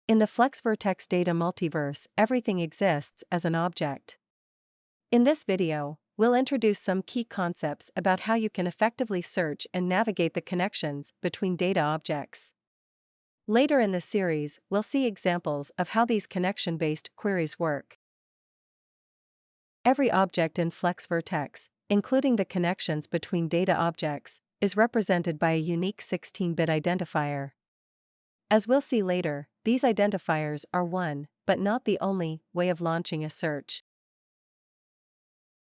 In the FlexVertex Data Multiverse, everything exists as an object. In this video, we'll introduce some key concepts about how you can effectively search and navigate the connections between data objects. Later in the series, we'll see examples of how these connection-based queries work. Every object in FlexVertex, including the connections between data objects, is represented by a unique 16-bit identifier. As we'll see later, these identifiers are one, but not the only, way of launching a search.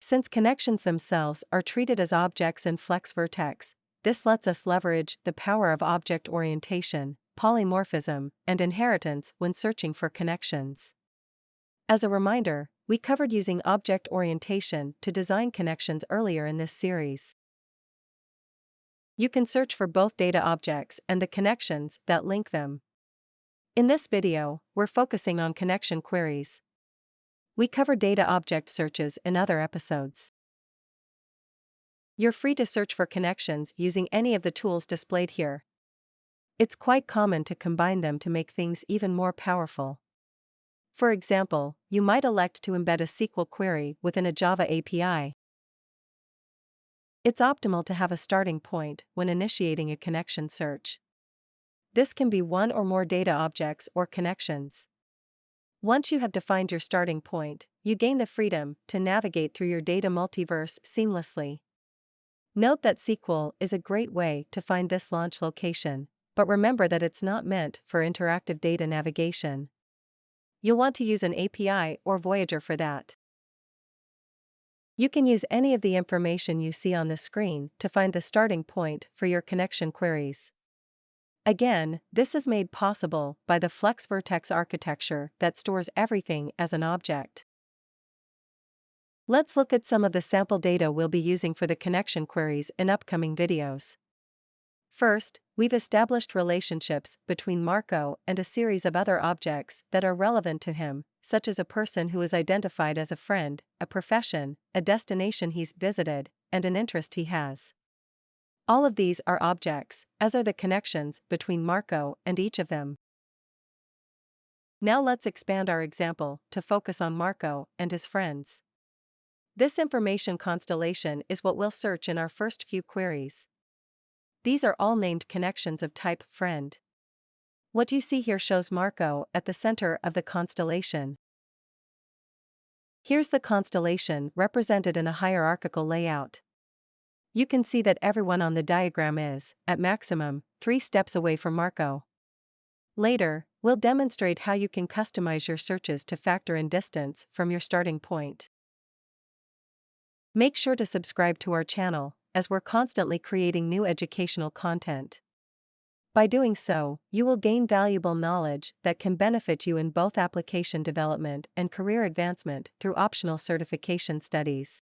Since connections themselves are treated as objects in FlexVertex, this lets us leverage the power of object orientation, polymorphism, and inheritance when searching for connections. As a reminder, we covered using object orientation to design connections earlier in this series. You can search for both data objects and the connections that link them. In this video, we're focusing on connection queries. We cover data object searches in other episodes. You're free to search for connections using any of the tools displayed here. It's quite common to combine them to make things even more powerful. For example, you might elect to embed a SQL query within a Java API. It's optimal to have a starting point when initiating a connection search. This can be one or more data objects or connections. Once you have defined your starting point, you gain the freedom to navigate through your data multiverse seamlessly. Note that SQL is a great way to find this launch location, but remember that it's not meant for interactive data navigation. You'll want to use an API or Voyager for that. You can use any of the information you see on the screen to find the starting point for your connection queries. Again, this is made possible by the FlexVertex architecture that stores everything as an object. Let's look at some of the sample data we'll be using for the connection queries in upcoming videos. First, we've established relationships between Marco and a series of other objects that are relevant to him, such as a person who is identified as a friend, a profession, a destination he's visited, and an interest he has. All of these are objects, as are the connections between Marco and each of them. Now let's expand our example to focus on Marco and his friends. This information constellation is what we'll search in our first few queries. These are all named connections of type friend. What you see here shows Marco at the center of the constellation. Here's the constellation represented in a hierarchical layout. You can see that everyone on the diagram is, at maximum, 3 steps away from Marco. Later, we'll demonstrate how you can customize your searches to factor in distance from your starting point. Make sure to subscribe to our channel, as we're constantly creating new educational content. By doing so, you will gain valuable knowledge that can benefit you in both application development and career advancement through optional certification studies.